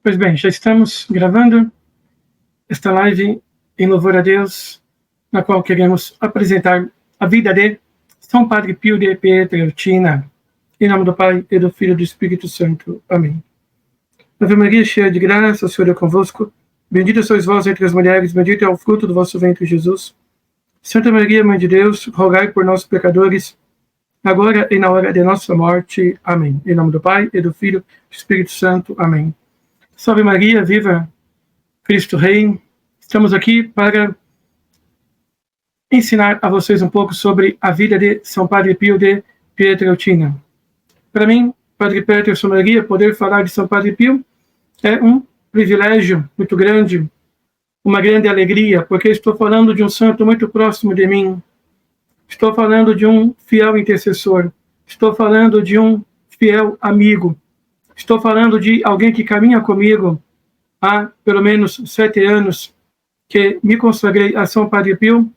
Pois bem, já estamos gravando esta live em louvor a Deus, na qual queremos apresentar a vida de São Padre Pio de Pietrelcina. Em nome do Pai, e do Filho e do Espírito Santo. Amém. Ave Maria, cheia de graça, o Senhor é convosco. Bendita sois vós entre as mulheres, bendito é o fruto do vosso ventre, Jesus. Santa Maria, Mãe de Deus, rogai por nós, pecadores, agora e na hora de nossa morte. Amém. Em nome do Pai, e do Filho e do Espírito Santo. Amém. Salve Maria, viva Cristo Rei. Estamos aqui para ensinar a vocês um pouco sobre a vida de São Padre Pio de Pietrelcina. Para mim, Padre Peterson Maria, poder falar de São Padre Pio é um privilégio muito grande, uma grande alegria, porque estou falando de um santo muito próximo de mim. Estou falando de um fiel intercessor. Estou falando de um fiel amigo. Estou falando de alguém que caminha comigo há pelo menos 7 anos, que me consagrei a São Padre Pio,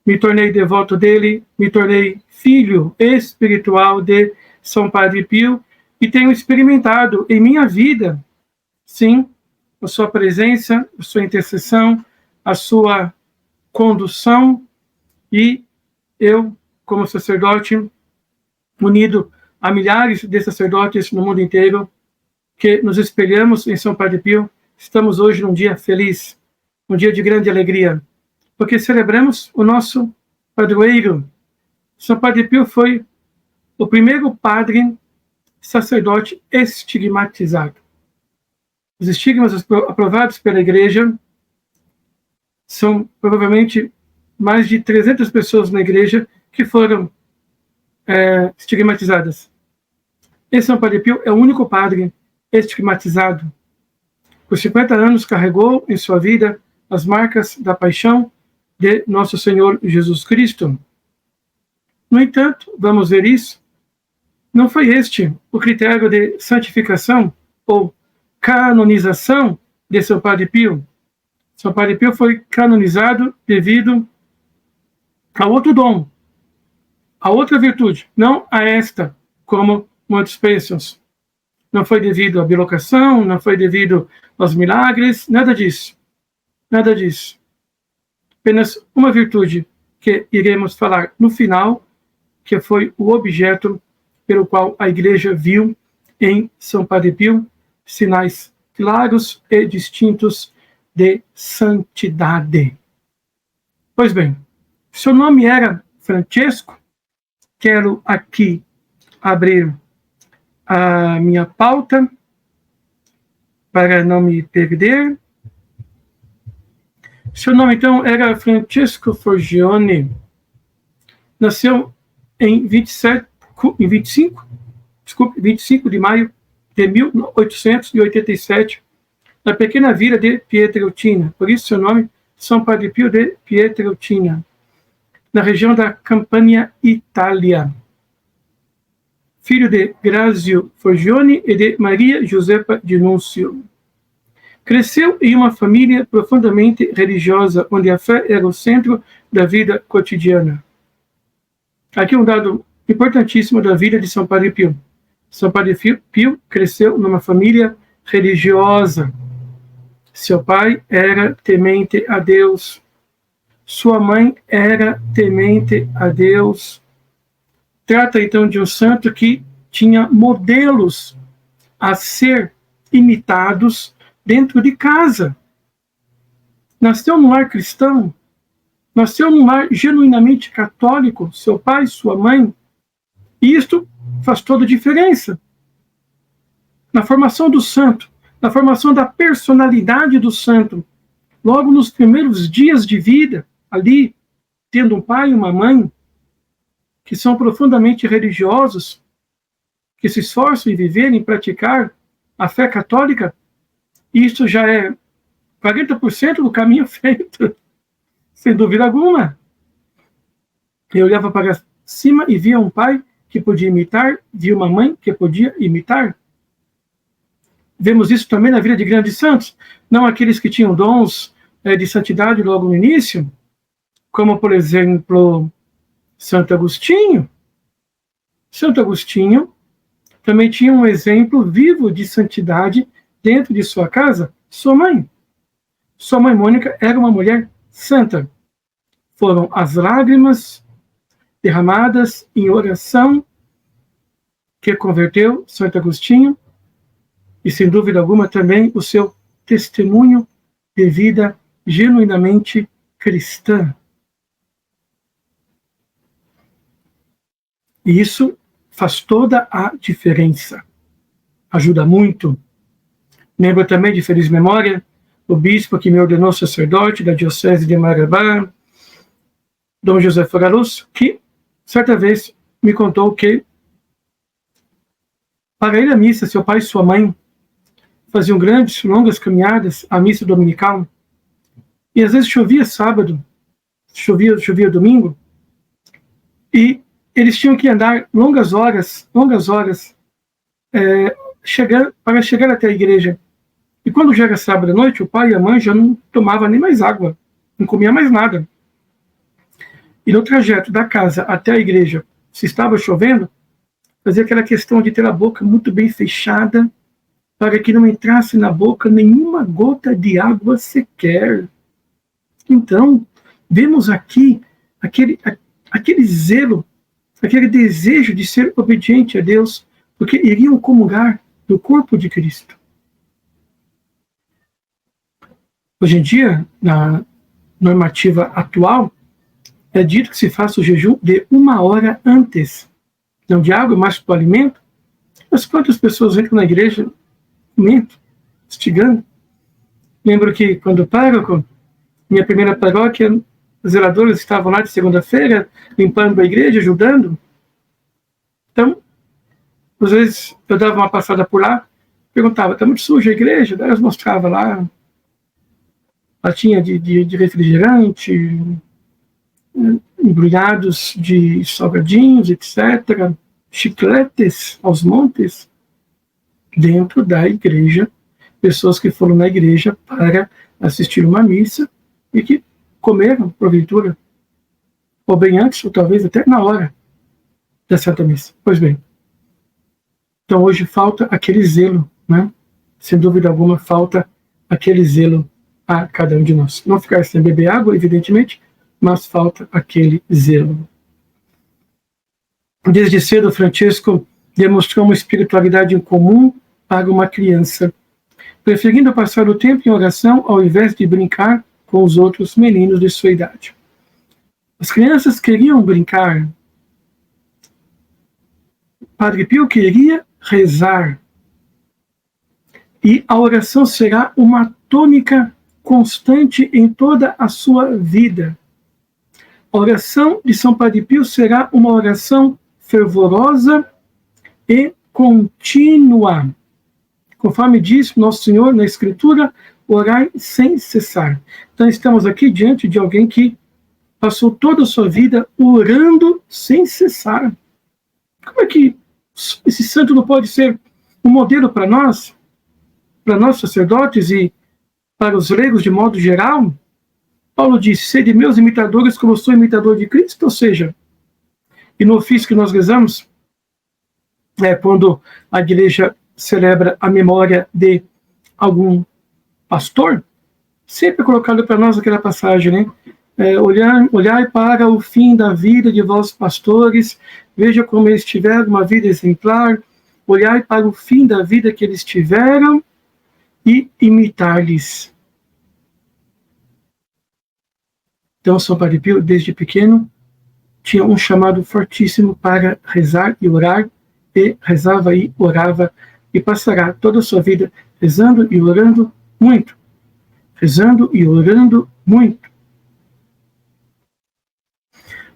me tornei devoto dele, me tornei filho espiritual de São Padre Pio e tenho experimentado em minha vida, sim, a sua presença, a sua intercessão, a sua condução, e eu, como sacerdote, unido a milhares de sacerdotes no mundo inteiro, que nos espelhamos em São Padre Pio, estamos hoje num dia feliz, um dia de grande alegria, porque celebramos o nosso padroeiro. São Padre Pio foi o primeiro padre sacerdote estigmatizado. Os estigmas aprovados pela Igreja são provavelmente mais de 300 pessoas na Igreja que foram estigmatizadas. E São Padre Pio é o único padre estigmatizado. Por 50 anos carregou em sua vida as marcas da paixão de Nosso Senhor Jesus Cristo. No entanto, vamos ver isso, não foi este o critério de santificação ou canonização de São Padre Pio. São Padre Pio foi canonizado devido a outro dom, a outra virtude, não a esta, como muitos pensam. Não foi devido à bilocação, não foi devido aos milagres, nada disso. Nada disso. Apenas uma virtude que iremos falar no final, que foi o objeto pelo qual a Igreja viu em São Padre Pio sinais claros e distintos de santidade. Pois bem, seu nome era Francesco. Quero aqui abrir a minha pauta para não me perder. Seu nome, então, era Francesco Forgione. Nasceu em 25 de maio de 1887, na pequena vila de Pietrelcina. Por isso, seu nome, São Padre Pio de Pietrelcina, na região da Campania, Itália. Filho de Grazio Forgione e de Maria Josepa de Núncio. Cresceu em uma família profundamente religiosa, onde a fé era o centro da vida cotidiana. Aqui um dado importantíssimo da vida de São Padre Pio. São Padre Pio cresceu numa família religiosa. Seu pai era temente a Deus. Sua mãe era temente a Deus. Trata, então, de um santo que tinha modelos a ser imitados dentro de casa. Nasceu num lar cristão, nasceu num lar genuinamente católico, seu pai, sua mãe, e isto faz toda a diferença na formação do santo, na formação da personalidade do santo. Logo nos primeiros dias de vida, ali, tendo um pai e uma mãe que são profundamente religiosos, que se esforçam em viver, em praticar a fé católica, isso já é 40% do caminho feito, sem dúvida alguma. Eu olhava para cima e via um pai que podia imitar, via uma mãe que podia imitar. Vemos isso também na vida de grandes santos, não aqueles que tinham dons de santidade logo no início, como, por exemplo, Santo Agostinho. Santo Agostinho também tinha um exemplo vivo de santidade dentro de sua casa sua mãe. Sua mãe Mônica era uma mulher santa. Foram as lágrimas derramadas em oração que converteu Santo Agostinho e, sem dúvida alguma, também o seu testemunho de vida genuinamente cristã. E isso faz toda a diferença. Ajuda muito. Lembro também de feliz memória o bispo que me ordenou sacerdote da Diocese de Marabá, Dom José Fogalusso, que certa vez me contou que para ir à missa, seu pai e sua mãe faziam grandes, longas caminhadas à missa dominical, e às vezes chovia sábado, chovia domingo, e eles tinham que andar longas horas, para chegar até a igreja. E quando já era sábado à noite, o pai e a mãe já não tomavam nem mais água, não comia mais nada. E no trajeto da casa até a igreja, se estava chovendo, fazia aquela questão de ter a boca muito bem fechada, para que não entrasse na boca nenhuma gota de água sequer. Então, vemos aqui aquele zelo, aquele desejo de ser obediente a Deus, porque iriam comungar do corpo de Cristo. Hoje em dia, na normativa atual, é dito que se faça o jejum de 1 hora antes, não de água, mas do alimento. Mas quantas pessoas entram na igreja comendo, estigando? Lembro que quando pároco, minha primeira paróquia, os zeladores estavam lá de segunda-feira, limpando a igreja, ajudando. Então, às vezes eu dava uma passada por lá, perguntava, está muito suja a igreja? Daí elas mostravam lá, latinha de refrigerante, embrulhados de salgadinhos, etc., chicletes aos montes, dentro da igreja, pessoas que foram na igreja para assistir uma missa e que comeram, porventura, ou bem antes, ou talvez até na hora da Santa Missa. Pois bem, então hoje falta aquele zelo, né? Sem dúvida alguma, falta aquele zelo a cada um de nós. Não ficar sem beber água, evidentemente, mas falta aquele zelo. Desde cedo, Francisco demonstrou uma espiritualidade incomum para uma criança, preferindo passar o tempo em oração ao invés de brincar com os outros meninos de sua idade. As crianças queriam brincar. Padre Pio queria rezar. E a oração será uma tônica constante em toda a sua vida. A oração de São Padre Pio será uma oração fervorosa e contínua. Conforme diz Nosso Senhor na Escritura, orai sem cessar. Então estamos aqui diante de alguém que passou toda a sua vida orando sem cessar. Como é que esse santo não pode ser um modelo para nós sacerdotes e para os leigos de modo geral? Paulo diz, sede meus imitadores como eu sou imitador de Cristo, ou seja, e no ofício que nós rezamos, quando a igreja celebra a memória de algum pastor, sempre é colocado para nós aquela passagem, né? Olhai para o fim da vida de vossos pastores, veja como eles tiveram uma vida exemplar, olhai para o fim da vida que eles tiveram e imitar-lhes. Então, São Padre Pio, desde pequeno, tinha um chamado fortíssimo para rezar e orar, e rezava e orava, e passará toda a sua vida rezando e orando muito. Rezando e orando muito.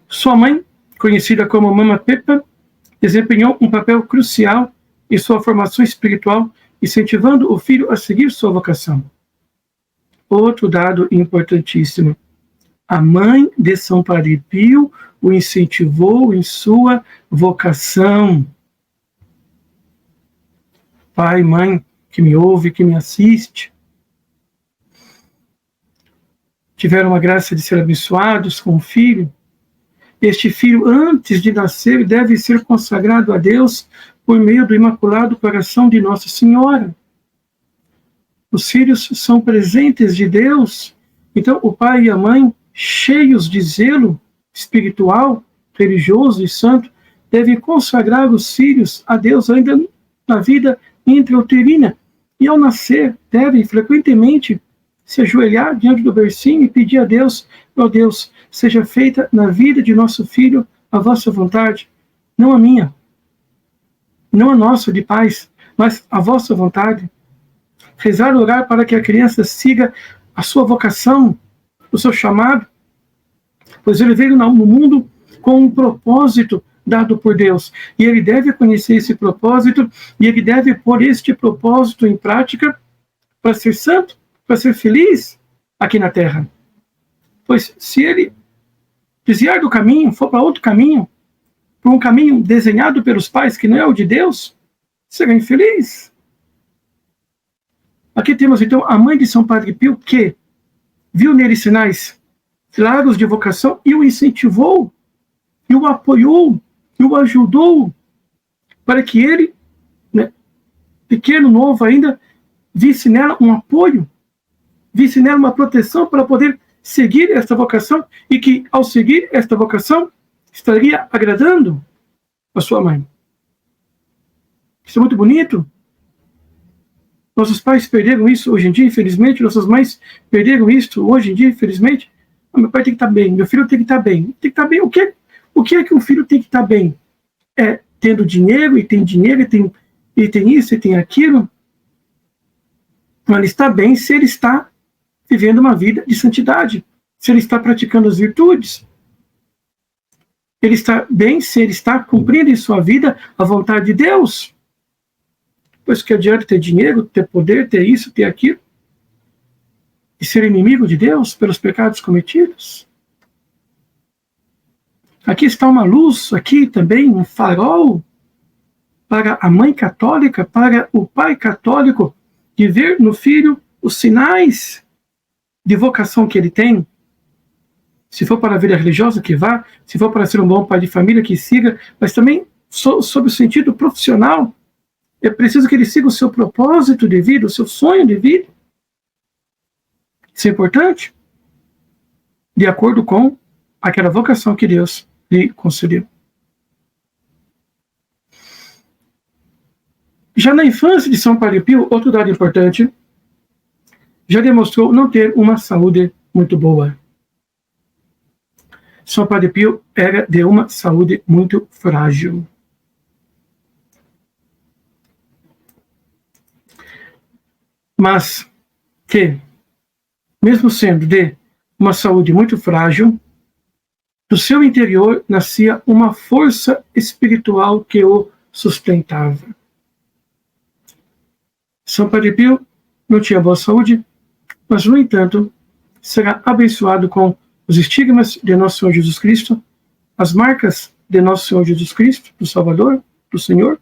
Sua mãe, conhecida como Mama Pepa, desempenhou um papel crucial em sua formação espiritual, incentivando o filho a seguir sua vocação. Outro dado importantíssimo. A mãe de São Padre Pio o incentivou em sua vocação. Pai, mãe, que me ouve, que me assiste, tiveram a graça de ser abençoados com um filho. Este filho, antes de nascer, deve ser consagrado a Deus por meio do Imaculado Coração de Nossa Senhora. Os filhos são presentes de Deus. Então, o pai e a mãe, cheios de zelo espiritual, religioso e santo, devem consagrar os filhos a Deus ainda na vida intrauterina. E ao nascer, devem frequentemente se ajoelhar diante do bercinho e pedir a Deus: ó Deus, seja feita na vida de nosso filho a vossa vontade, não a minha, não a nossa de pais, mas a vossa vontade. Rezar e orar para que a criança siga a sua vocação, o seu chamado, pois ele veio no mundo com um propósito dado por Deus, e ele deve conhecer esse propósito, e ele deve pôr este propósito em prática para ser santo, para ser feliz aqui na Terra. Pois se ele desviar do caminho, for para outro caminho, por um caminho desenhado pelos pais que não é o de Deus, será infeliz. Aqui temos então a mãe de São Padre Pio, que viu nele sinais claros de vocação e o incentivou, e o apoiou, e o ajudou, para que ele, pequeno, novo ainda, visse nela um apoio, visse nela uma proteção para poder seguir esta vocação, e que, ao seguir esta vocação, estaria agradando a sua mãe. Isso é muito bonito. Nossos pais perderam isso hoje em dia, infelizmente. Nossas mães perderam isso hoje em dia, infelizmente. Meu pai tem que estar bem, meu filho tem que estar bem. Tem que estar bem. O que é que um filho tem que estar bem? É tendo dinheiro, e tem dinheiro, e tem isso, e tem aquilo. Mas ele está bem se ele está vivendo uma vida de santidade, se ele está praticando as virtudes. Ele está bem se ele está cumprindo em sua vida a vontade de Deus. Pois que adianta ter dinheiro, ter poder, ter isso, ter aquilo, e ser inimigo de Deus pelos pecados cometidos? Aqui está uma luz, aqui também um farol para a mãe católica, para o pai católico, de ver no filho os sinais de vocação que ele tem. Se for para a vida religiosa, que vá. Se for para ser um bom pai de família, que siga. Mas também, sob o sentido profissional, é preciso que ele siga o seu propósito de vida, o seu sonho de vida. Isso é importante, de acordo com aquela vocação que Deus lhe concedeu. Já na infância de São Padre Pio, outro dado importante, já demonstrou não ter uma saúde muito boa. São Padre Pio era de uma saúde muito frágil. Mas que, mesmo sendo de uma saúde muito frágil, do seu interior nascia uma força espiritual que o sustentava. São Padre Pio não tinha boa saúde, mas, no entanto, será abençoado com os estigmas de Nosso Senhor Jesus Cristo, as marcas de Nosso Senhor Jesus Cristo, do Salvador, do Senhor,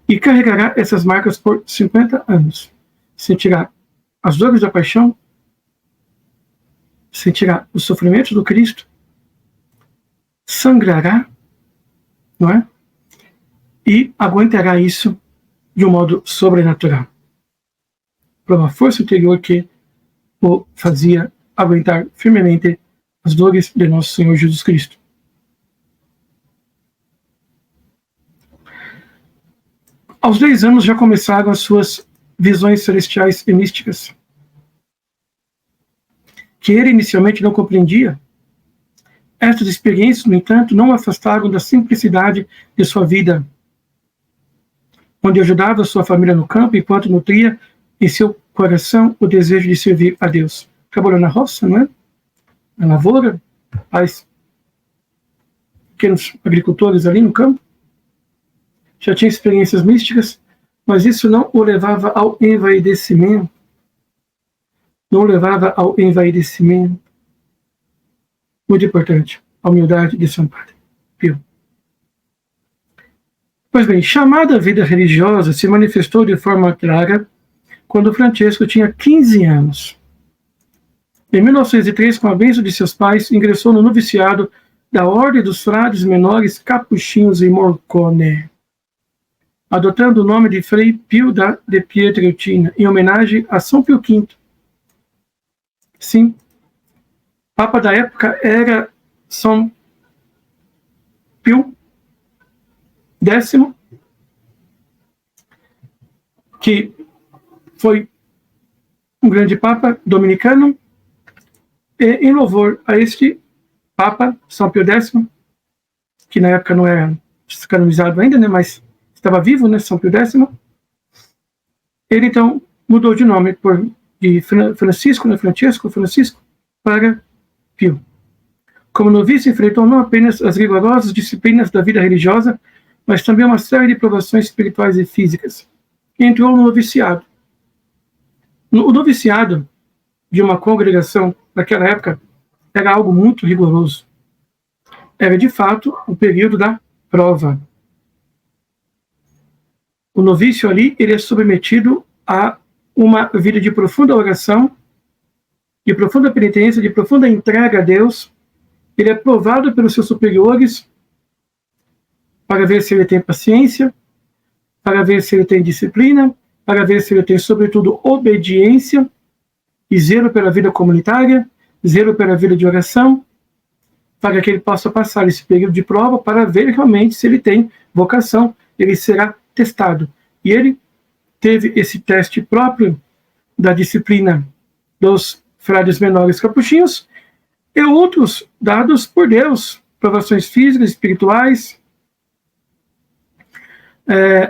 e carregará essas marcas por 50 anos. Sentirá as dores da paixão, sentirá os sofrimentos do Cristo, sangrará, não é? E aguentará isso de um modo sobrenatural, por uma força interior que o fazia aguentar firmemente as dores de Nosso Senhor Jesus Cristo. Aos 10 anos já começaram as suas visões celestiais e místicas, que ele inicialmente não compreendia. Estas experiências, no entanto, não o afastaram da simplicidade de sua vida, onde ajudava sua família no campo, enquanto nutria em seu coração o desejo de servir a Deus. Trabalhou na roça, não é? Na lavoura, pais, pequenos agricultores ali no campo. Já tinha experiências místicas, mas isso não o levava ao envaidecimento. Não o levava ao envaidecimento. Muito importante, a humildade de São Padre Pio. Pois bem, chamada vida religiosa se manifestou de forma clara quando Francesco tinha 15 anos. Em 1903, com a bênção de seus pais, ingressou no noviciado da Ordem dos Frades Menores Capuchinhos em Morcone. adotando o nome de Frei Pio de Pietrelcina, em homenagem a São Pio V. Sim, Papa da época era São Pio X, que foi um grande Papa dominicano, e em louvor a este Papa, São Pio X, que na época não era canonizado ainda, né, mas estava vivo, né, São Pio X, ele então mudou de nome de Francisco, né, Francisco, para Pio. Como noviço, enfrentou não apenas as rigorosas disciplinas da vida religiosa, mas também uma série de provações espirituais e físicas. Entrou no noviciado. O noviciado de uma congregação naquela época era algo muito rigoroso. Era, de fato, o período da prova. O novício ali, ele é submetido a uma vida de profunda oração, de profunda penitência, de profunda entrega a Deus. Ele é provado pelos seus superiores para ver se ele tem paciência, para ver se ele tem disciplina, para ver se ele tem, sobretudo, obediência e zelo pela vida comunitária, zelo pela vida de oração, para que ele possa passar esse período de prova para ver realmente se ele tem vocação. Ele será testado. E ele teve esse teste próprio da disciplina dos frades menores capuchinhos e outros dados por Deus, provações físicas, espirituais.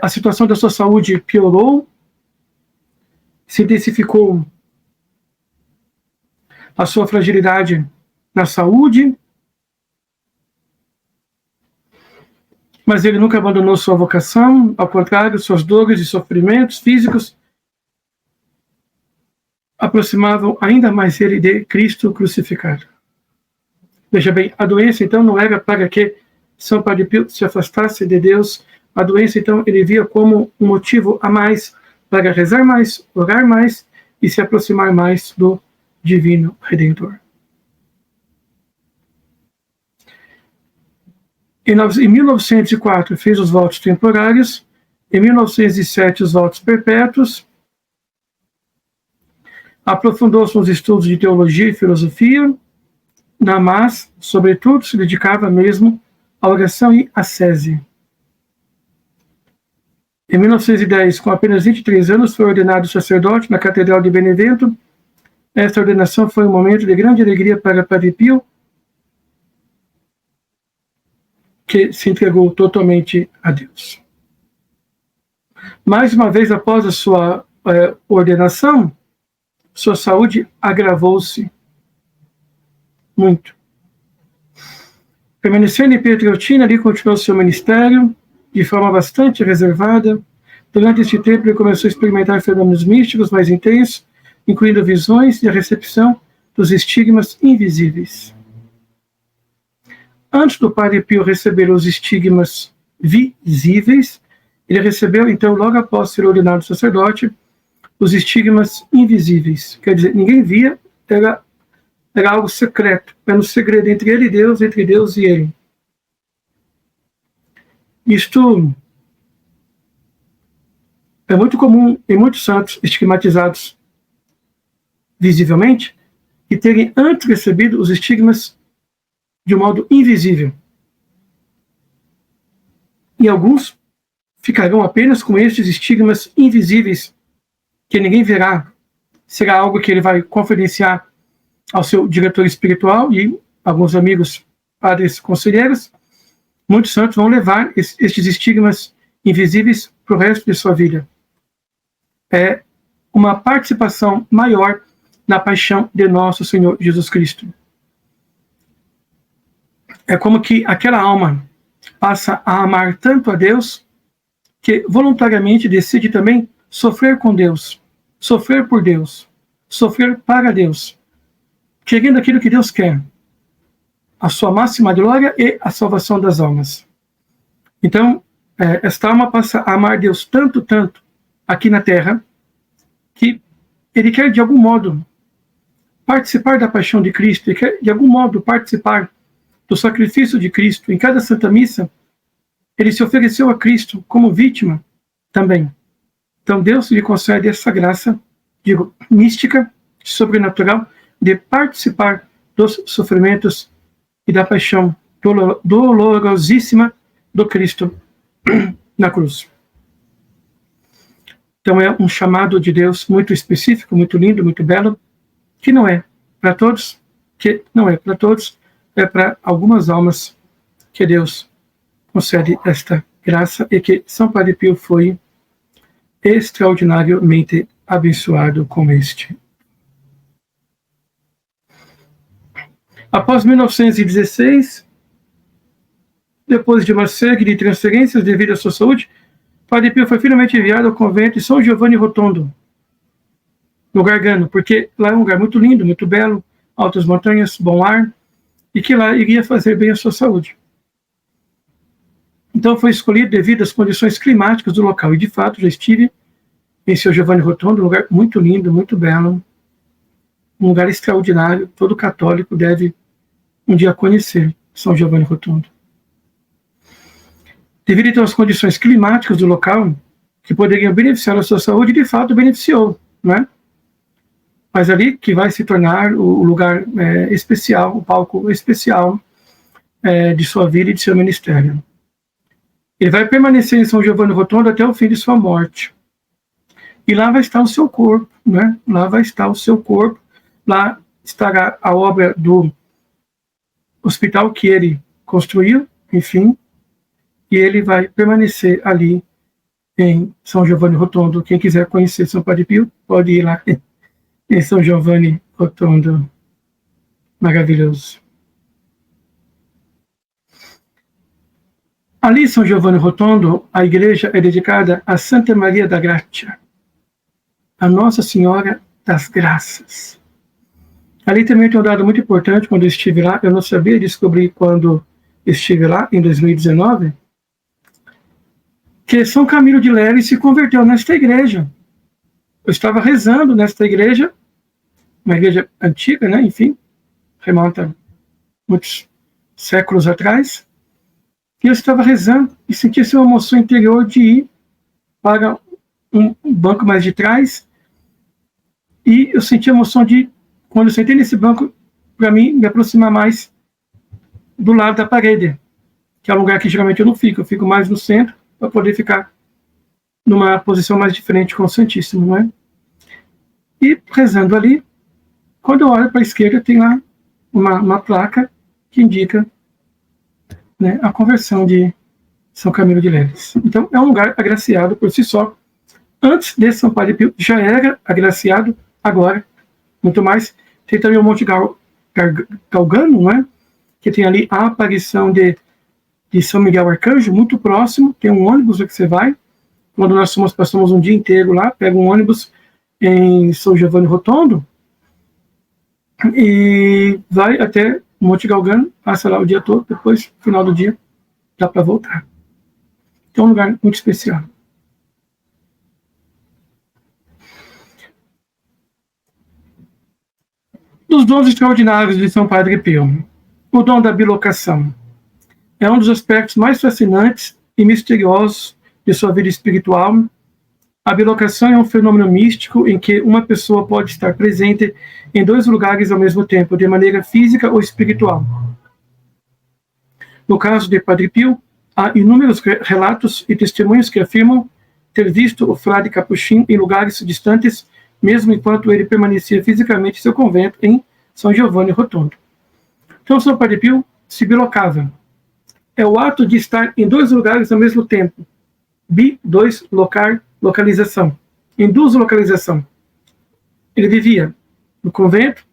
A situação da sua saúde piorou, se intensificou a sua fragilidade na saúde, mas ele nunca abandonou sua vocação, ao contrário, suas dores e sofrimentos físicos aproximavam ainda mais ele de Cristo crucificado. Veja bem, a doença então não era para que São Padre Pio se afastasse de Deus. A doença então ele via como um motivo a mais para rezar mais, orar mais e se aproximar mais do Divino Redentor. Em 1904 fez os votos temporários, em 1907 os votos perpétuos, aprofundou-se nos estudos de teologia e filosofia, mas, sobretudo, se dedicava mesmo à oração e ascese. Em 1910, com apenas 23 anos, foi ordenado sacerdote na Catedral de Benevento. Esta ordenação foi um momento de grande alegria para Padre Pio, que se entregou totalmente a Deus. Mais uma vez, após a sua ordenação, sua saúde agravou-se muito. Permanecendo em Pietrelcina, ali continuou seu ministério de forma bastante reservada. Durante esse tempo, ele começou a experimentar fenômenos místicos mais intensos, incluindo visões e a recepção dos estigmas invisíveis. Antes do Padre Pio receber os estigmas visíveis, ele recebeu, então, logo após ser ordenado sacerdote, os estigmas invisíveis. Quer dizer, ninguém via, era algo secreto, era um segredo entre ele e Deus, entre Deus e ele. Isto é muito comum em muitos santos estigmatizados visivelmente e terem antes recebido os estigmas de um modo invisível. E alguns ficarão apenas com estes estigmas invisíveis que ninguém verá. Será algo que ele vai confidenciar ao seu diretor espiritual e alguns amigos, padres, conselheiros. Muitos santos vão levar estes estigmas invisíveis para o resto de sua vida. É uma participação maior na paixão de nosso Senhor Jesus Cristo. É como que aquela alma passa a amar tanto a Deus que voluntariamente decide também sofrer com Deus, sofrer por Deus, sofrer para Deus, querendo aquilo que Deus quer, a sua máxima glória e a salvação das almas. Então, esta alma passa a amar Deus tanto, tanto aqui na terra, que ele quer de algum modo participar da paixão de Cristo, ele quer de algum modo participar do sacrifício de Cristo. Em cada Santa Missa, ele se ofereceu a Cristo como vítima também. Então Deus lhe concede essa graça, digo, mística, sobrenatural, de participar dos sofrimentos e da paixão dolorosíssima do Cristo na cruz. Então é um chamado de Deus muito específico, muito lindo, muito belo, que não é para todos, é para algumas almas que Deus concede esta graça e que São Padre Pio foi extraordinariamente abençoado com este. Após 1916, depois de uma série de transferências devido à sua saúde, Padre Pio foi finalmente enviado ao convento de São Giovanni Rotondo, no Gargano, porque lá é um lugar muito lindo, muito belo, altas montanhas, bom ar, e que lá iria fazer bem à sua saúde. Então foi escolhido devido às condições climáticas do local, e de fato já estive em São Giovanni Rotondo, um lugar muito lindo, muito belo, um lugar extraordinário, todo católico deve um dia conhecer São Giovanni Rotondo. Devido então às condições climáticas do local, que poderiam beneficiar a sua saúde, de fato beneficiou, não é? Mas ali que vai se tornar o lugar especial, o palco especial de sua vida e de seu ministério. Ele vai permanecer em São Giovanni Rotondo até o fim de sua morte. E lá vai estar o seu corpo, né? Lá vai estar o seu corpo, lá estará a obra do hospital que ele construiu, enfim, e ele vai permanecer ali em São Giovanni Rotondo. Quem quiser conhecer São Padre Pio, pode ir lá em São Giovanni Rotondo. Maravilhoso. Ali em São Giovanni Rotondo, a igreja é dedicada a Santa Maria da Grazia, a Nossa Senhora das Graças. Ali também tem um dado muito importante quando eu estive lá, eu não sabia, descobri quando estive lá, em 2019, que São Camilo de Lely se converteu nesta igreja. Eu estava rezando nesta igreja, uma igreja antiga, né? Enfim, remonta muitos séculos atrás, e eu estava rezando e senti uma emoção interior de ir para um banco mais de trás, e eu senti a emoção de, quando eu sentei nesse banco, para mim, me aproximar mais do lado da parede, que é um lugar que geralmente eu fico mais no centro, para poder ficar numa posição mais diferente com o Santíssimo, não é? E rezando ali, quando eu olho para a esquerda, tem lá uma placa que indica, né, a conversão de São Camilo de Leles. Então, é um lugar agraciado por si só. Antes de São Padre Pio, já era agraciado, agora, muito mais. Tem também o Monte Galgano, não é? Que tem ali a aparição de São Miguel Arcanjo, muito próximo. Tem um ônibus que você vai. Quando nós passamos um dia inteiro lá, pega um ônibus em São Giovanni Rotondo e vai até Monte Galgano, passa lá o dia todo, depois, no final do dia, dá para voltar. Então, é um lugar muito especial. Dos dons extraordinários de São Padre Pio, o dom da bilocação é um dos aspectos mais fascinantes e misteriosos de sua vida espiritual. A bilocação é um fenômeno místico em que uma pessoa pode estar presente em dois lugares ao mesmo tempo, de maneira física ou espiritual. No caso de Padre Pio, há inúmeros relatos e testemunhos que afirmam ter visto o frade capuchin em lugares distantes, mesmo enquanto ele permanecia fisicamente em seu convento em São Giovanni Rotondo. Então, São Padre Pio se bilocava. É o ato de estar em dois lugares ao mesmo tempo. Localização. Em duas localização. Ele vivia no convento,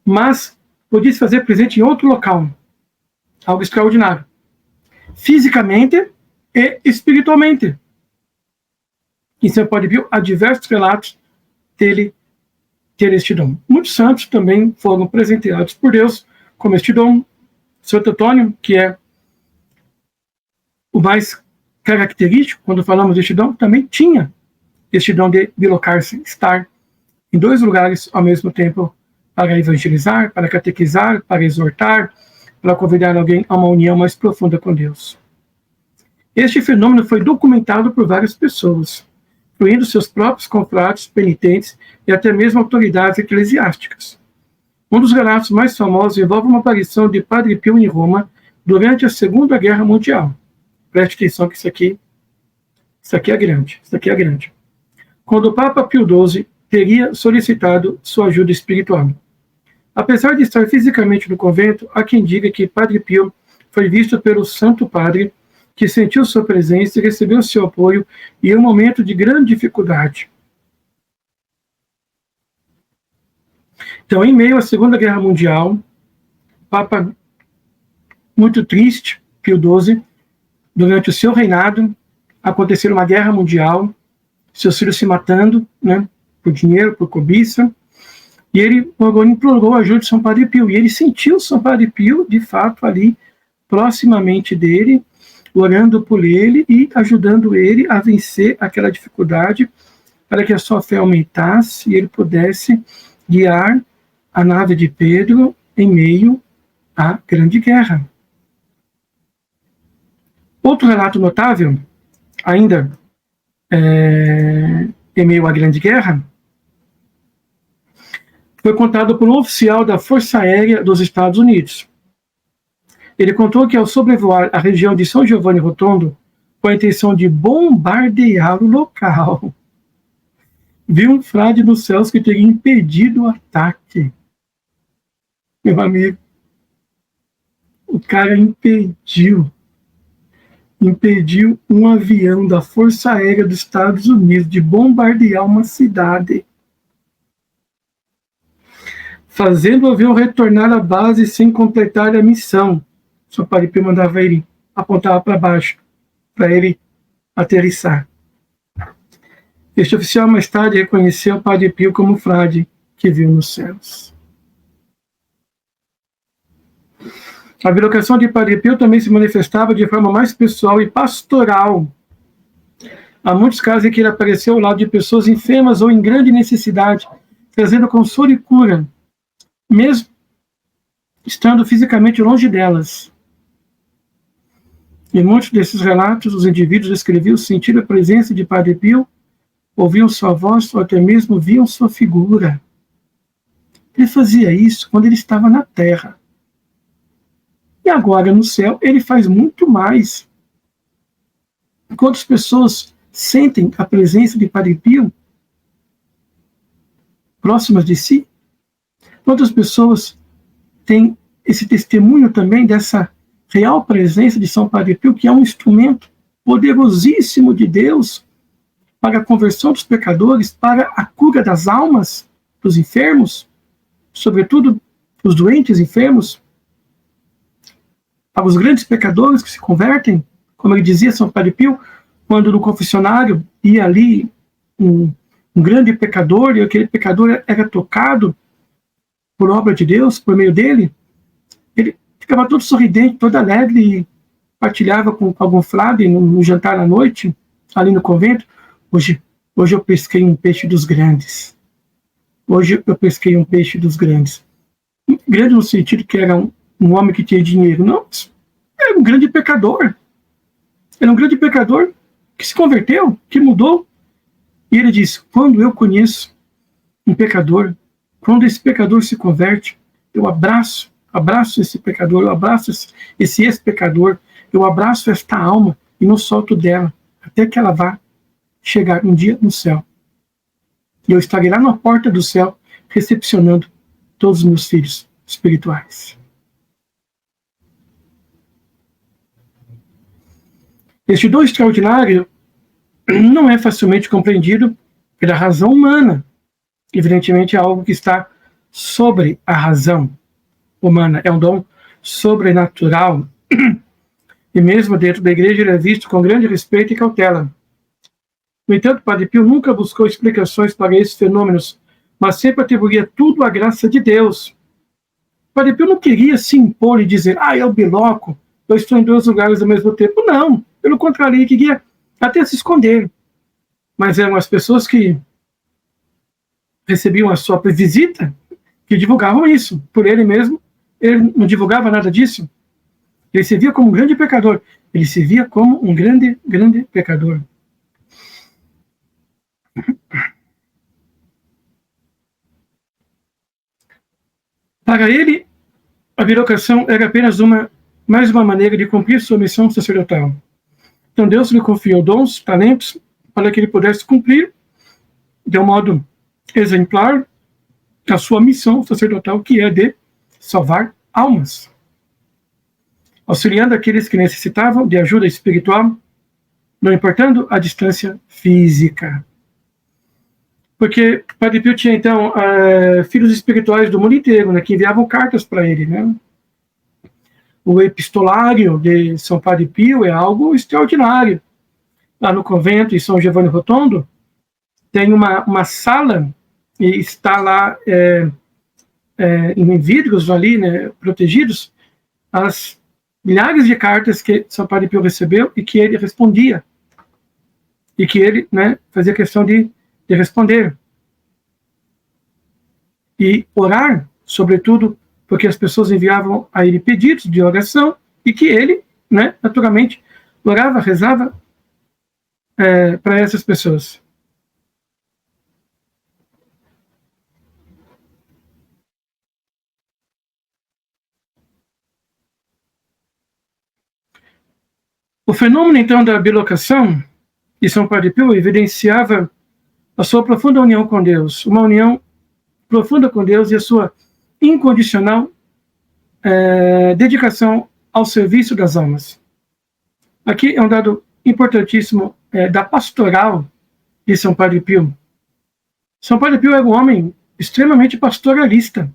mas podia se fazer presente em outro local. Algo extraordinário. Fisicamente e espiritualmente. Em São Padre Pio há diversos relatos dele ter este dom. Muitos santos também foram presenteados por Deus com este dom. Santo Antônio, que é o mais característico, quando falamos deste dom, também tinha este dom de bilocar-se, estar em dois lugares ao mesmo tempo, para evangelizar, para catequizar, para exortar, para convidar alguém a uma união mais profunda com Deus. Este fenômeno foi documentado por várias pessoas, incluindo seus próprios confrades, penitentes e até mesmo autoridades eclesiásticas. Um dos relatos mais famosos envolve uma aparição de Padre Pio em Roma durante a Segunda Guerra Mundial. Preste atenção que isso aqui é grande, isso aqui é grande. Quando o Papa Pio XII teria solicitado sua ajuda espiritual. Apesar de estar fisicamente no convento, há quem diga que Padre Pio foi visto pelo Santo Padre, que sentiu sua presença e recebeu seu apoio em um momento de grande dificuldade. Então, em meio à Segunda Guerra Mundial, Papa muito triste, Pio XII, durante o seu reinado, aconteceu uma guerra mundial, seus filhos se matando, né, por dinheiro, por cobiça, e ele implorou a ajuda de São Padre Pio, e ele sentiu São Padre Pio, de fato, ali, proximamente dele, orando por ele e ajudando ele a vencer aquela dificuldade, para que a sua fé aumentasse e ele pudesse guiar a nave de Pedro em meio à Grande Guerra. Outro relato notável, ainda em meio à Grande Guerra, foi contado por um oficial da Força Aérea dos Estados Unidos. Ele contou que, ao sobrevoar a região de São Giovanni Rotondo, com a intenção de bombardear o local, viu um frade nos céus que teria impedido o ataque. Meu amigo, o cara impediu um avião da Força Aérea dos Estados Unidos de bombardear uma cidade, fazendo o avião retornar à base sem completar a missão. São Padre Pio mandava ele apontar para baixo, para ele aterrissar. Este oficial mais tarde reconheceu o Padre Pio como frade que viu nos céus. A vocação de Padre Pio também se manifestava de forma mais pessoal e pastoral. Há muitos casos em que ele apareceu ao lado de pessoas enfermas ou em grande necessidade, trazendo consolo e cura, mesmo estando fisicamente longe delas. Em muitos desses relatos, os indivíduos descreviam sentir a presença de Padre Pio, ouviam sua voz ou até mesmo viam sua figura. Ele fazia isso quando ele estava na terra. E agora, no céu, ele faz muito mais. Quantas pessoas sentem a presença de Padre Pio próximas de si? Quantas pessoas têm esse testemunho também dessa real presença de São Padre Pio, que é um instrumento poderosíssimo de Deus para a conversão dos pecadores, para a cura das almas dos enfermos, sobretudo os doentes enfermos, para os grandes pecadores que se convertem, como ele dizia São Padre Pio, quando no confessionário ia ali um grande pecador, e aquele pecador era tocado por obra de Deus, por meio dele, ele ficava todo sorridente, todo alegre, e partilhava com algum frade no jantar à noite, ali no convento. Hoje eu pesquei um peixe dos grandes. Hoje eu pesquei um peixe dos grandes. Grande no sentido que era um homem que tinha dinheiro. Não, era um grande pecador. Era um grande pecador que se converteu, que mudou. E ele diz, quando eu conheço um pecador, quando esse pecador se converte, eu abraço esse pecador, eu abraço esse ex-pecador, eu abraço esta alma e não solto dela, até que ela vá chegar um dia no céu. E eu estarei lá na porta do céu, recepcionando todos os meus filhos espirituais. Este dom extraordinário não é facilmente compreendido pela razão humana. Evidentemente é algo que está sobre a razão humana, é um dom sobrenatural. E mesmo dentro da igreja ele é visto com grande respeito e cautela. No entanto, Padre Pio nunca buscou explicações para esses fenômenos, mas sempre atribuía tudo à graça de Deus. Padre Pio não queria se impor e dizer, eu biloco, eu estou em dois lugares ao mesmo tempo. Não, pelo contrário, ele queria até se esconder. Mas eram as pessoas que recebiam a sua visita que divulgavam isso. Por ele mesmo, ele não divulgava nada disso. Ele se via como um grande pecador. Ele se via como um grande, grande pecador. Para ele, a bilocação era apenas mais uma maneira de cumprir sua missão sacerdotal. Então Deus lhe confiou dons, talentos, para que ele pudesse cumprir, de um modo exemplar, a sua missão sacerdotal, que é de salvar almas, auxiliando aqueles que necessitavam de ajuda espiritual, não importando a distância física. Porque Padre Pio tinha, então, filhos espirituais do mundo inteiro, né, que enviavam cartas para ele. Né? O epistolário de São Padre Pio é algo extraordinário. Lá no convento, em São Giovanni Rotondo, tem uma sala, e está lá em vidros ali, né, protegidos, as milhares de cartas que São Padre Pio recebeu e que ele respondia. E que ele, né, fazia questão de responder. E orar, sobretudo, porque as pessoas enviavam a ele pedidos de oração e que ele, né, naturalmente, orava, rezava para essas pessoas. O fenômeno, então, da bilocação de São Padre Pio evidenciava a sua profunda união com Deus, uma união profunda com Deus e a sua incondicional dedicação ao serviço das almas. Aqui é um dado importantíssimo da pastoral de São Padre Pio. São Padre Pio era um homem extremamente pastoralista.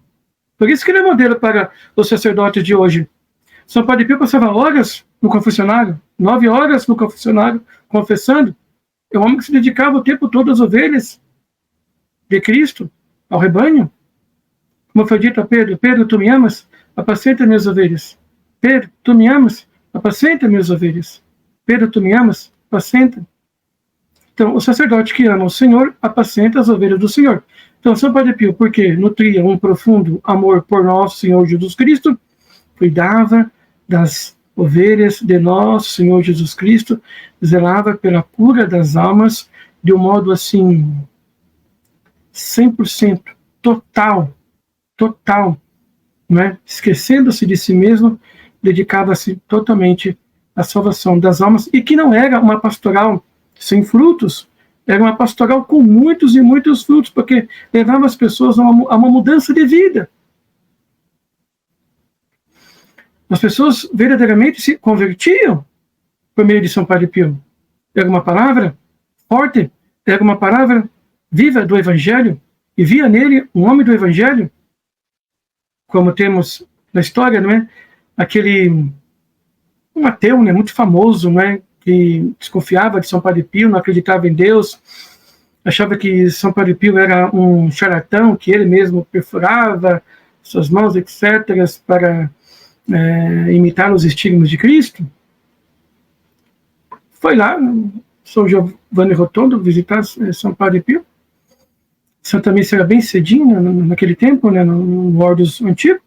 Por isso que ele é modelo para os sacerdotes de hoje. São Padre Pio passava horas no confessionário, 9 horas no confessionário, confessando. É um homem que se dedicava o tempo todo às ovelhas de Cristo, ao rebanho. Como foi dito a Pedro, Pedro, tu me amas? Apacenta minhas ovelhas. Pedro, tu me amas? Apacenta minhas ovelhas. Pedro, tu me amas? Apacenta. Então, o sacerdote que ama o Senhor, apacenta as ovelhas do Senhor. Então, São Padre Pio, porque nutria um profundo amor por nosso Senhor Jesus Cristo, cuidava das ovelhas de nosso Senhor Jesus Cristo, zelava pela cura das almas de um modo assim 100%, total, né? Esquecendo-se de si mesmo, dedicava-se totalmente à salvação das almas, e que não era uma pastoral sem frutos, era uma pastoral com muitos e muitos frutos, porque levava as pessoas a uma mudança de vida. As pessoas verdadeiramente se convertiam por meio de São Padre Pio. Era uma palavra forte, era uma palavra viva do Evangelho, e via nele um homem do Evangelho, como temos na história, não é? Um ateu, né, muito famoso, não é? Que desconfiava de São Padre Pio, não acreditava em Deus, achava que São Padre Pio era um charlatão, que ele mesmo perfurava suas mãos, etc., para imitar os estigmas de Cristo. Foi lá, São Giovanni Rotondo, visitar São Padre Pio. Santa Missa era bem cedinho, naquele tempo, né, no Ordos antigo.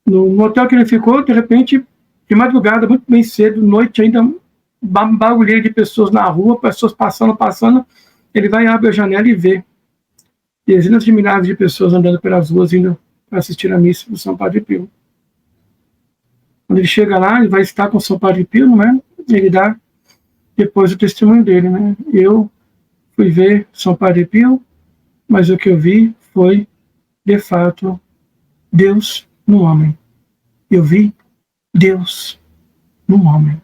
No hotel que ele ficou, de repente, de madrugada, muito bem cedo, noite ainda, um barulheiro de pessoas na rua, pessoas passando, ele vai, abre a janela e vê dezenas de milhares de pessoas andando pelas ruas, indo para assistir a missa do São Padre Pio. Quando ele chega lá, ele vai estar com o São Padre Pio, não é? Ele dá depois o testemunho dele, né? Eu fui ver São Padre Pio, mas o que eu vi foi, de fato, Deus no homem. Eu vi Deus no homem.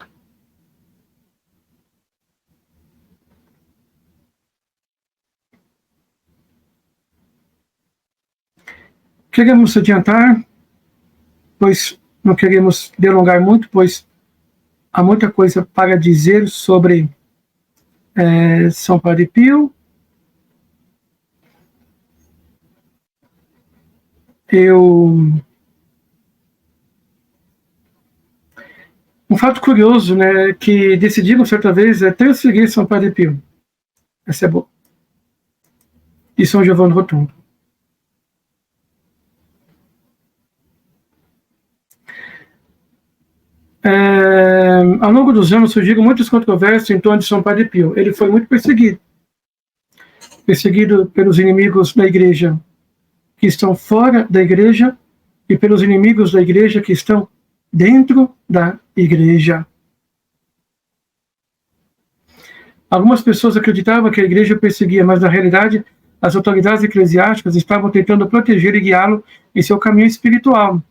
Queremos adiantar, pois não queremos delongar muito, pois há muita coisa para dizer sobre São Padre Pio. Um fato curioso, né, que decidimos certa vez transferir São Padre Pio. Essa é boa. E São Giovanni Rotondo. ao longo dos anos surgiram muitas controvérsias em torno de São Padre Pio. Ele foi muito perseguido pelos inimigos da igreja que estão fora da igreja e pelos inimigos da igreja que estão dentro da igreja. Algumas pessoas acreditavam que a igreja o perseguia, mas na realidade as autoridades eclesiásticas estavam tentando proteger e guiá-lo em seu caminho espiritual,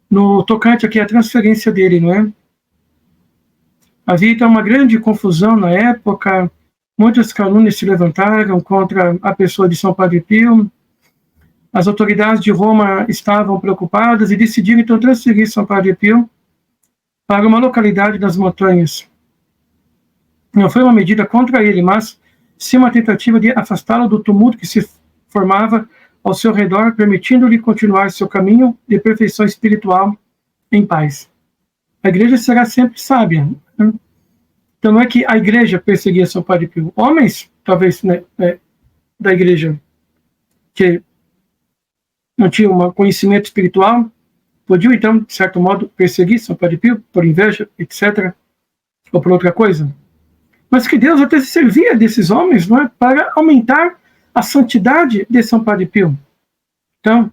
no tocante aqui à transferência dele, não é? Havia então uma grande confusão na época, muitas calúnias se levantaram contra a pessoa de São Padre Pio. As autoridades de Roma estavam preocupadas e decidiram então transferir São Padre Pio para uma localidade das montanhas. Não foi uma medida contra ele, mas sim uma tentativa de afastá-lo do tumulto que se formava ao seu redor, permitindo-lhe continuar seu caminho de perfeição espiritual em paz. A igreja será sempre sábia. Então não é que a igreja perseguia São Padre Pio. Homens, talvez, né, da igreja, que não tinham um conhecimento espiritual, podiam, então, de certo modo, perseguir São Padre Pio por inveja, etc., ou por outra coisa. Mas que Deus até se servia desses homens, não é, para aumentar a santidade de São Padre Pio. Então,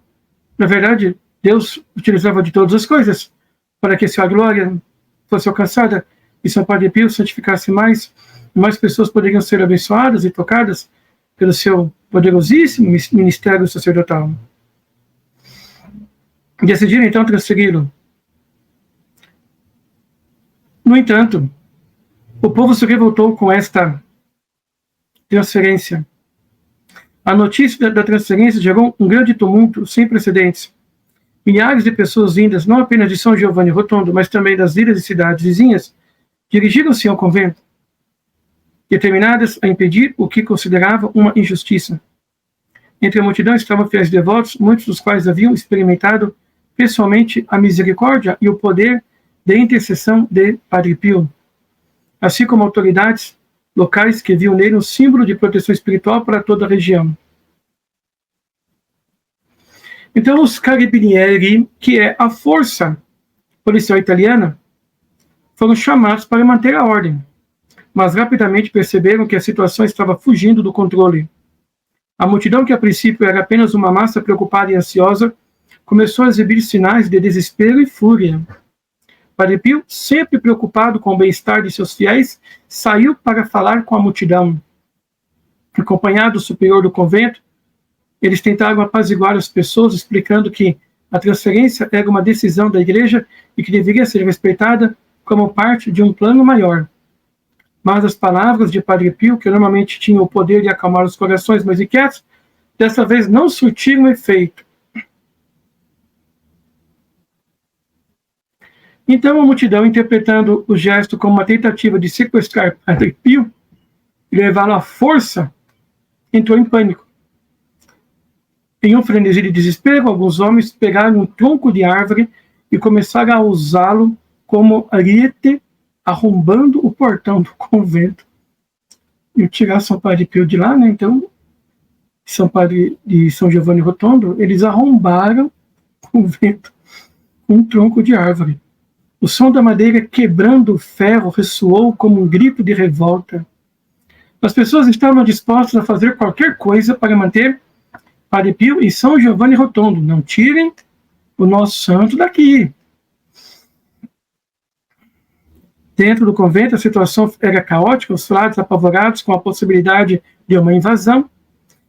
na verdade, Deus utilizava de todas as coisas para que sua glória fosse alcançada e São Padre Pio santificasse mais, e mais pessoas poderiam ser abençoadas e tocadas pelo seu poderosíssimo ministério sacerdotal. Decidiram então transferi-lo. No entanto, o povo se revoltou com esta transferência. A notícia da transferência gerou um grande tumulto sem precedentes. Milhares de pessoas vindas, não apenas de São Giovanni Rotondo, mas também das ilhas e cidades vizinhas, dirigiram-se ao convento, determinadas a impedir o que consideravam uma injustiça. Entre a multidão estavam fiéis devotos, muitos dos quais haviam experimentado pessoalmente a misericórdia e o poder de intercessão de Padre Pio, assim como autoridades locais que viam nele um símbolo de proteção espiritual para toda a região. Então, os Carabinieri, que é a força policial italiana, foram chamados para manter a ordem, mas rapidamente perceberam que a situação estava fugindo do controle. A multidão, que a princípio era apenas uma massa preocupada e ansiosa, começou a exibir sinais de desespero e fúria. Padre Pio, sempre preocupado com o bem-estar de seus fiéis, saiu para falar com a multidão. Acompanhado do superior do convento, eles tentaram apaziguar as pessoas, explicando que a transferência era uma decisão da igreja e que deveria ser respeitada como parte de um plano maior. Mas as palavras de Padre Pio, que normalmente tinham o poder de acalmar os corações mais inquietos, dessa vez não surtiram efeito. Então a multidão, interpretando o gesto como uma tentativa de sequestrar Padre Pio e levá-lo à força, entrou em pânico. Em um frenesi de desespero, alguns homens pegaram um tronco de árvore e começaram a usá-lo como ariete, arrombando o portão do convento. E tirar São Padre Pio de lá, né? Então, São Padre de São Giovanni Rotondo, eles arrombaram o convento com um tronco de árvore. O som da madeira quebrando o ferro ressoou como um grito de revolta. As pessoas estavam dispostas a fazer qualquer coisa para manter Padre Pio e São Giovanni Rotondo. Não tirem o nosso santo daqui. Dentro do convento, a situação era caótica, os frades, apavorados com a possibilidade de uma invasão,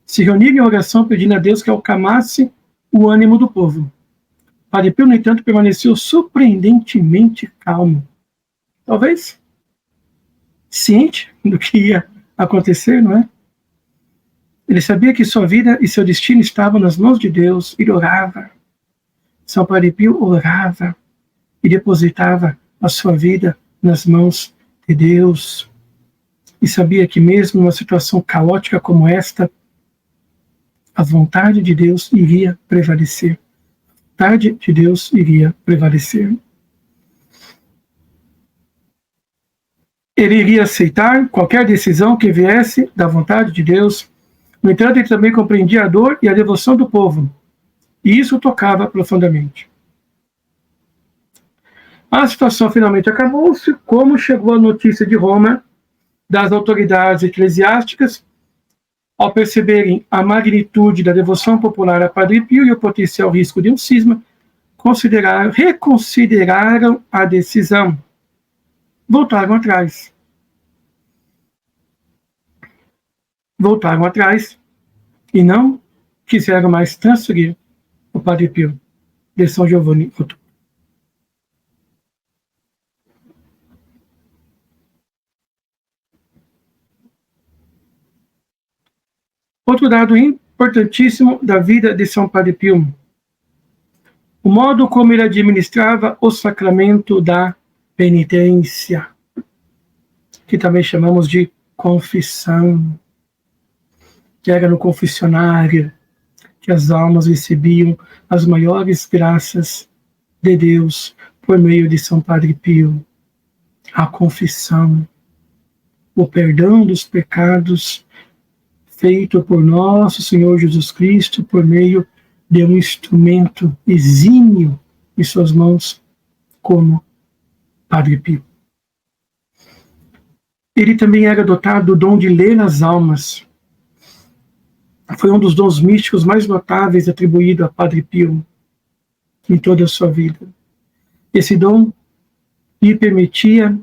se reuniram em oração pedindo a Deus que acalmasse o ânimo do povo. Padre Pio, no entanto, permaneceu surpreendentemente calmo. Talvez ciente do que ia acontecer, não é? Ele sabia que sua vida e seu destino estavam nas mãos de Deus. Ele orava. São Padre Pio orava e depositava a sua vida nas mãos de Deus. E sabia que mesmo numa situação caótica como esta, a vontade de Deus iria prevalecer. A vontade de Deus iria prevalecer. Ele iria aceitar qualquer decisão que viesse da vontade de Deus. No entanto, ele também compreendia a dor e a devoção do povo. E isso o tocava profundamente. A situação finalmente acabou-se. Como chegou a notícia de Roma, das autoridades eclesiásticas, ao perceberem a magnitude da devoção popular a Padre Pio e o potencial risco de um cisma, reconsideraram a decisão. Voltaram atrás. E não quiseram mais transferir o Padre Pio de São Giovanni Rotondo. Outro dado importantíssimo da vida de São Padre Pio: o modo como ele administrava o sacramento da penitência, que também chamamos de confissão, que era no confessionário que as almas recebiam as maiores graças de Deus por meio de São Padre Pio. A confissão, o perdão dos pecados feito por nosso Senhor Jesus Cristo por meio de um instrumento exímio em suas mãos, como Padre Pio. Ele também era dotado do dom de ler as almas. Foi um dos dons místicos mais notáveis atribuído a Padre Pio em toda a sua vida. Esse dom lhe permitia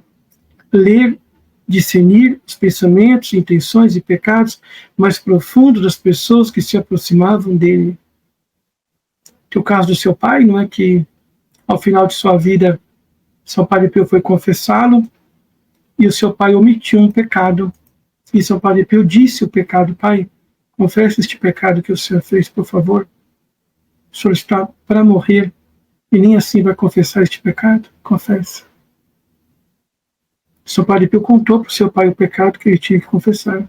ler, discernir os pensamentos, intenções e pecados mais profundos das pessoas que se aproximavam dele. Tem o caso do seu pai, não é, que ao final de sua vida, São Padre Pio foi confessá-lo e o seu pai omitiu um pecado. E São Padre Pio disse o pecado: pai, confesse este pecado que o senhor fez, por favor. O senhor está para morrer e nem assim vai confessar este pecado? Confesse. São Padre Pio contou para o seu pai o pecado que ele tinha que confessar.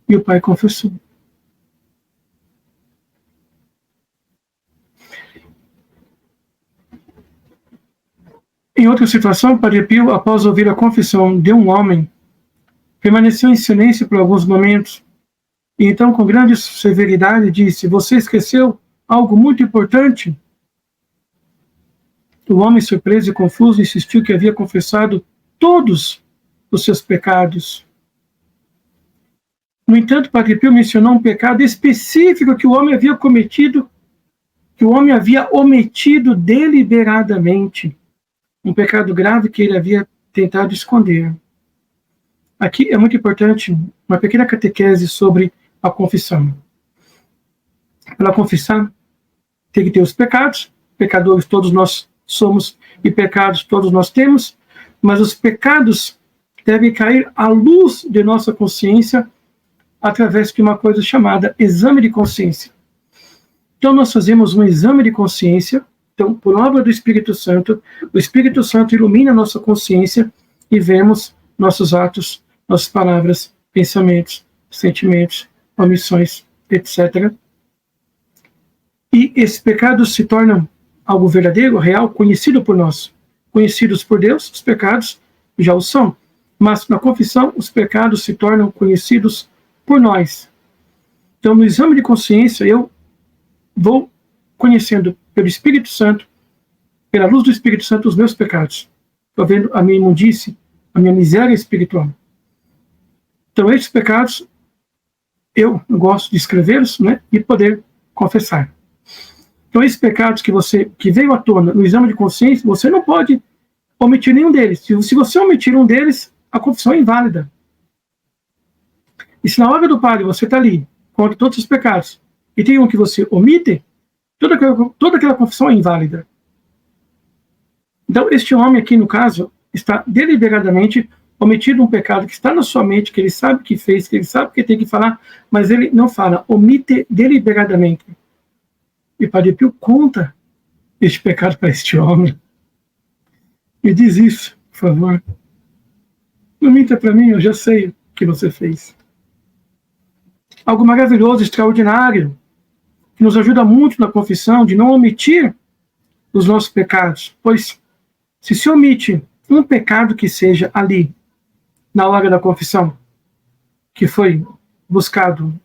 E o pai confessou. Em outra situação, Padre Pio, após ouvir a confissão de um homem, permaneceu em silêncio por alguns momentos. E então, com grande severidade, disse: você esqueceu algo muito importante? O homem, surpreso e confuso, insistiu que havia confessado todos os seus pecados. No entanto, Padre Pio mencionou um pecado específico que o homem havia cometido, que o homem havia omitido deliberadamente. Um pecado grave que ele havia tentado esconder. Aqui é muito importante uma pequena catequese sobre a confissão. Para confessar, tem que ter os pecados. Pecadores todos nós somos e pecados todos nós temos. Mas os pecados devem cair à luz de nossa consciência através de uma coisa chamada exame de consciência. Então, nós fazemos um exame de consciência. Então, por obra do Espírito Santo, o Espírito Santo ilumina a nossa consciência e vemos nossos atos, nossas palavras, pensamentos, sentimentos, omissões, etc. E esses pecados se tornam algo verdadeiro, real, conhecido por nós. Conhecidos por Deus, os pecados já o são. Mas na confissão, os pecados se tornam conhecidos por nós. Então, no exame de consciência, eu vou conhecendo pelo Espírito Santo, pela luz do Espírito Santo, os meus pecados. Estou vendo a minha imundície, a minha miséria espiritual. Então, esses pecados, eu gosto de escrevê-los, né, e poder confessar. Então, esses pecados que veio à tona no exame de consciência, você não pode omitir nenhum deles. Se você omitir um deles, a confissão é inválida. E se na hora do padre você está ali, contra todos os pecados, e tem um que você omite, toda aquela confissão é inválida. Então, este homem aqui, no caso, está deliberadamente omitido um pecado que está na sua mente, que ele sabe que fez, que ele sabe que tem que falar, mas ele não fala, omite deliberadamente. E Padre Pio conta este pecado para este homem. Me diz isso, por favor. Não minta para mim, eu já sei o que você fez. Algo maravilhoso, extraordinário, que nos ajuda muito na confissão, de não omitir os nossos pecados. Pois, se omite um pecado que seja ali, na hora da confissão, que foi buscado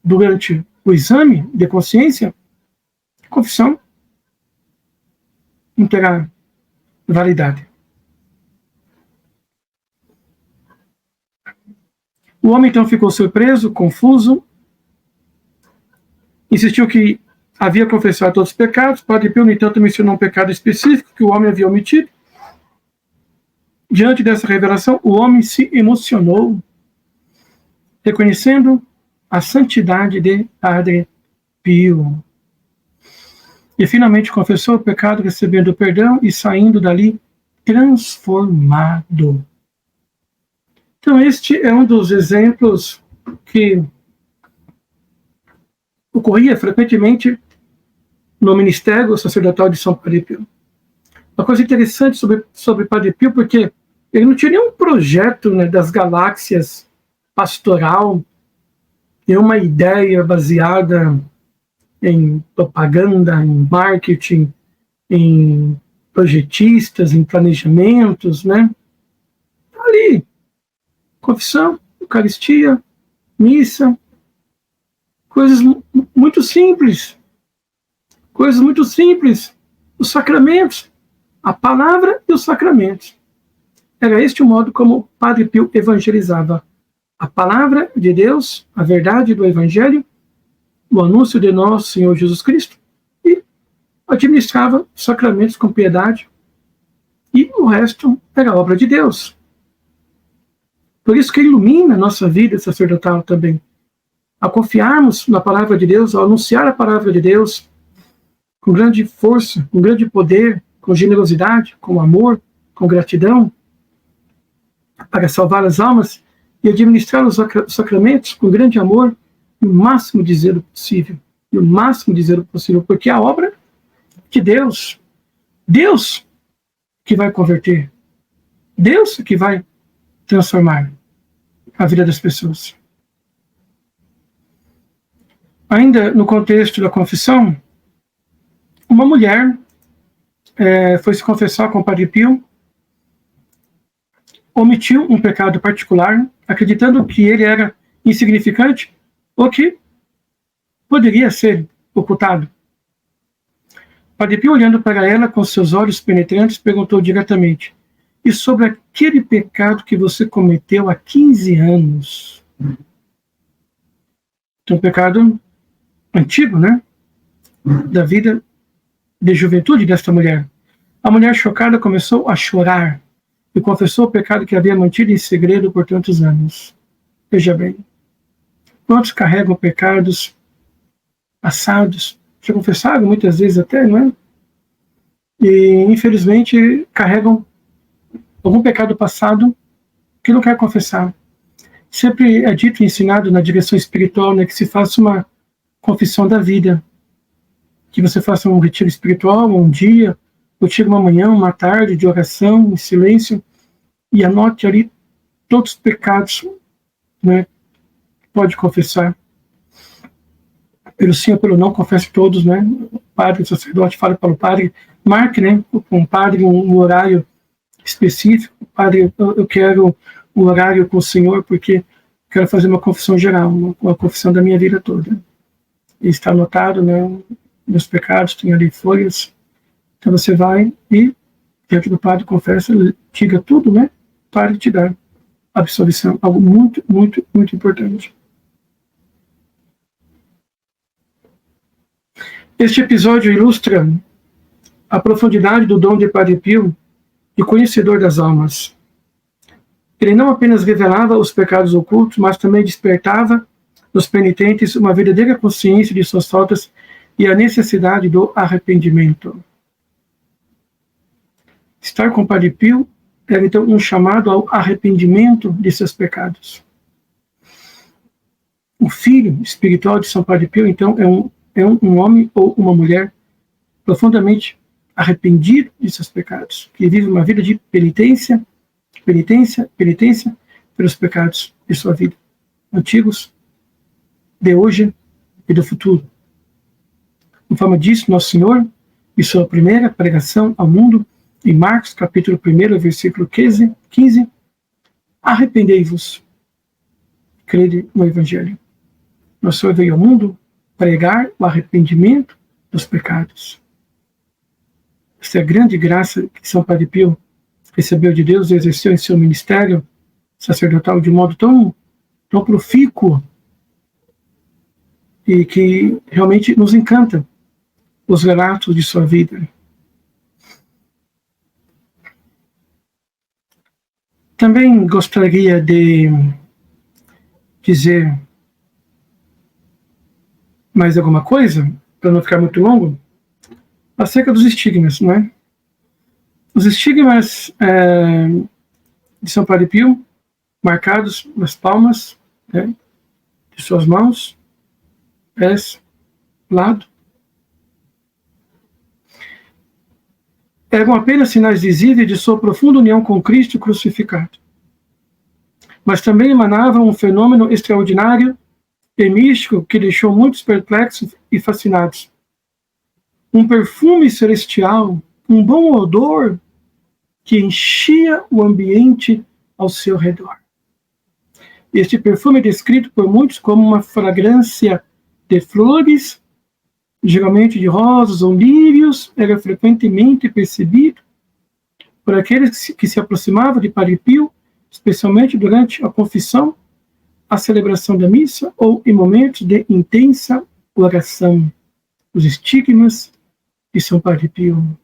durante o exame de consciência, a confissão não terá validade. O homem então ficou surpreso, confuso, insistiu que havia confessado todos os pecados. Padre Pio, no entanto, mencionou um pecado específico que o homem havia omitido. Diante dessa revelação, o homem se emocionou, reconhecendo a santidade de Padre Pio. E finalmente confessou o pecado, recebendo o perdão e saindo dali transformado. Então este é um dos exemplos que ocorria frequentemente no ministério sacerdotal de São Padre Pio. Uma coisa interessante sobre Padre Pio, porque ele não tinha nenhum projeto, né, das galáxias pastoral, nenhuma ideia baseada em propaganda, em marketing, em projetistas, em planejamentos, né? Ali, confissão, Eucaristia, missa, coisas muito simples, os sacramentos, a palavra e os sacramentos. Era este o modo como Padre Pio evangelizava a palavra de Deus, a verdade do Evangelho, o anúncio de nosso Senhor Jesus Cristo, e administrava os sacramentos com piedade, e o resto era obra de Deus. Por isso que ilumina a nossa vida sacerdotal também. Ao confiarmos na palavra de Deus, ao anunciar a palavra de Deus com grande força, com grande poder, com generosidade, com amor, com gratidão, para salvar as almas e administrar os sacramentos com grande amor e o máximo de zelo possível. Porque é a obra de Deus. Deus que vai converter. Deus que vai transformar a vida das pessoas. Ainda no contexto da confissão, uma mulher foi se confessar com o Padre Pio, omitiu um pecado particular, acreditando que ele era insignificante ou que poderia ser ocultado. Padre Pio, olhando para ela com seus olhos penetrantes, perguntou diretamente: e sobre aquele pecado que você cometeu há 15 anos? Então, um pecado antigo, né? Da vida de juventude desta mulher. A mulher, chocada, começou a chorar e confessou o pecado que havia mantido em segredo por tantos anos. Veja bem, quantos carregam pecados passados, já confessaram muitas vezes até, não é? E, infelizmente, carregam algum pecado passado que não quer confessar. Sempre é dito e ensinado na direção espiritual, né, que se faça uma confissão da vida, que você faça um retiro espiritual, um dia, ou tire uma manhã, uma tarde de oração, em silêncio, e anote ali todos os pecados, né, pode confessar. Pelo sim ou pelo não, confesse todos, né? O padre, o sacerdote fala para o padre, marque, né, com o padre um horário específico. Padre, eu quero um horário com o Senhor porque quero fazer uma confissão geral, uma confissão da minha vida toda. E está anotado, né, meus pecados, tem ali folhas. Então você vai e, diante do padre, confessa, diga tudo, né? O padre te dá absolvição. Algo muito, muito, muito importante. Este episódio ilustra a profundidade do dom de Padre Pio e conhecedor das almas. Ele não apenas revelava os pecados ocultos, mas também despertava nos penitentes uma verdadeira consciência de suas faltas e a necessidade do arrependimento. Estar com Padre Pio era então um chamado ao arrependimento de seus pecados. O filho espiritual de São Padre Pio, então, é um homem ou uma mulher profundamente arrependido de seus pecados, que vive uma vida de penitência pelos pecados de sua vida, antigos, de hoje e do futuro. Em forma disso, Nosso Senhor, em sua primeira pregação ao mundo, em Marcos, capítulo 1, versículo 15, arrependei-vos, crede no Evangelho. Nosso Senhor veio ao mundo pregar o arrependimento dos pecados. essa grande graça que São Padre Pio recebeu de Deus e exerceu em seu ministério sacerdotal de modo tão profícuo e que realmente nos encanta os relatos de sua vida. Também gostaria de dizer mais alguma coisa, para não ficar muito longo, acerca dos estigmas, não é? Os estigmas de São Padre Pio, marcados nas palmas, né, de suas mãos, pés, lado, eram apenas sinais visíveis de sua profunda união com Cristo crucificado. Mas também emanavam um fenômeno extraordinário e místico que deixou muitos perplexos e fascinados. Um perfume celestial, um bom odor que enchia o ambiente ao seu redor. Este perfume é descrito por muitos como uma fragrância de flores, geralmente de rosas ou lírios, era frequentemente percebido por aqueles que se aproximavam de Padre Pio, especialmente durante a confissão, a celebração da missa ou em momentos de intensa oração. Os estigmas de São Padre Pio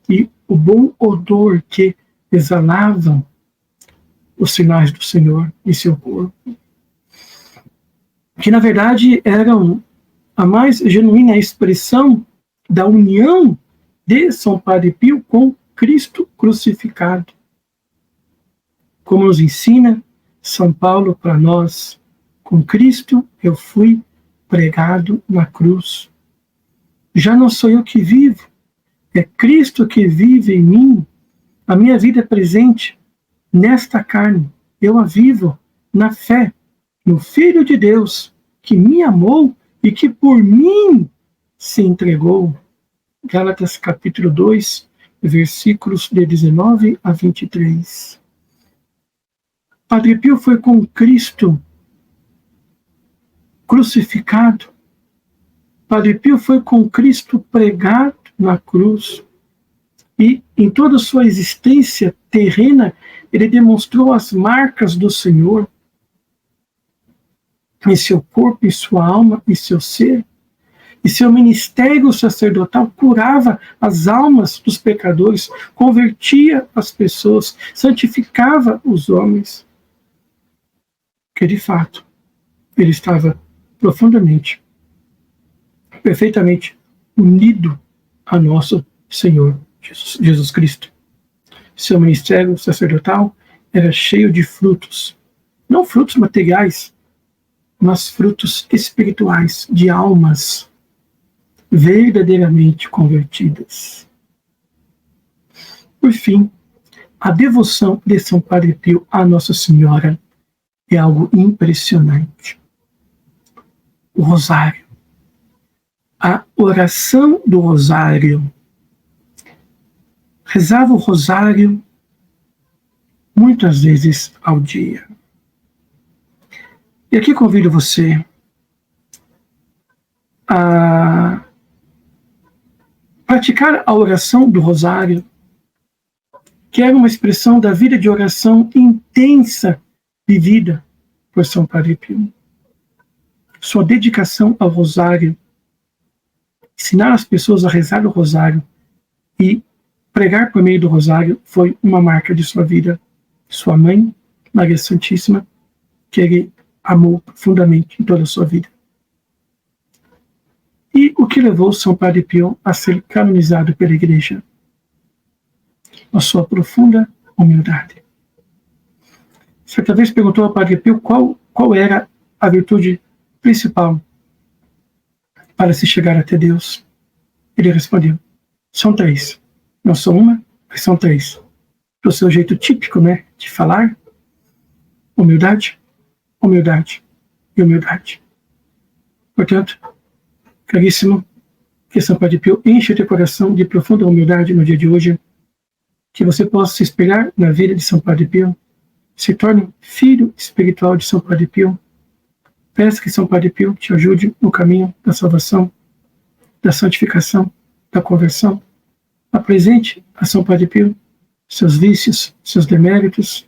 e o bom odor que exalavam os sinais do Senhor em seu corpo, que na verdade eram a mais genuína expressão da união de São Padre Pio com Cristo crucificado. Como nos ensina São Paulo para nós, com Cristo eu fui pregado na cruz. Já não sou eu que vivo, é Cristo que vive em mim. A minha vida presente nesta carne, eu a vivo na fé no Filho de Deus, que me amou e que por mim se entregou. Gálatas capítulo 2, versículos de 19 a 23. Padre Pio foi com Cristo crucificado. Padre Pio foi com Cristo pregado na cruz. E em toda a sua existência terrena, ele demonstrou as marcas do Senhor em seu corpo, em sua alma, em seu ser. E seu ministério sacerdotal curava as almas dos pecadores, convertia as pessoas, santificava os homens. Que de fato, ele estava profundamente, perfeitamente unido a nosso Senhor Jesus Cristo. Seu ministério sacerdotal era cheio de frutos, não frutos materiais, mas frutos espirituais, de almas verdadeiramente convertidas. Por fim, a devoção de São Padre Pio à Nossa Senhora é algo impressionante. O rosário, a oração do rosário. Rezava o rosário muitas vezes ao dia. E aqui convido você a praticar a oração do rosário, que era uma expressão da vida de oração intensa vivida por São Padre Pio. Sua dedicação ao rosário, ensinar as pessoas a rezar o rosário e pregar por meio do rosário foi uma marca de sua vida. Sua mãe, Maria Santíssima, que ele amou profundamente em toda a sua vida. E o que levou São Padre Pio a ser canonizado pela Igreja? A sua profunda humildade. Certa vez perguntou ao Padre Pio qual era a virtude principal para se chegar até Deus. Ele respondeu: são três. Não só uma, mas são três. Do seu jeito típico, né, de falar: humildade, humildade e humildade. Portanto, caríssimo, que São Padre Pio enche o teu coração de profunda humildade no dia de hoje, que você possa se espelhar na vida de São Padre Pio, se torne filho espiritual de São Padre Pio. Peça que São Padre Pio te ajude no caminho da salvação, da santificação, da conversão, da Apresente a São Padre Pio seus vícios, seus deméritos,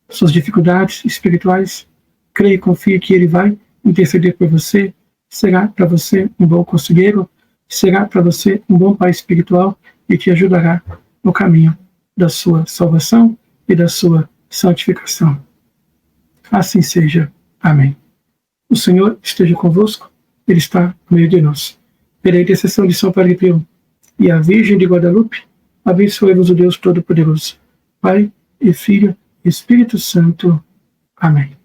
suas dificuldades espirituais. Creia e confie que ele vai interceder por você, será para você um bom conselheiro, será para você um bom pai espiritual e te ajudará no caminho da sua salvação e da sua santificação. Assim seja. Amém. O Senhor esteja convosco, Ele está no meio de nós. Pela intercessão de São Padre Pio e a Virgem de Guadalupe, abençoe-vos o Deus Todo-Poderoso, Pai e Filho e Espírito Santo. Amém.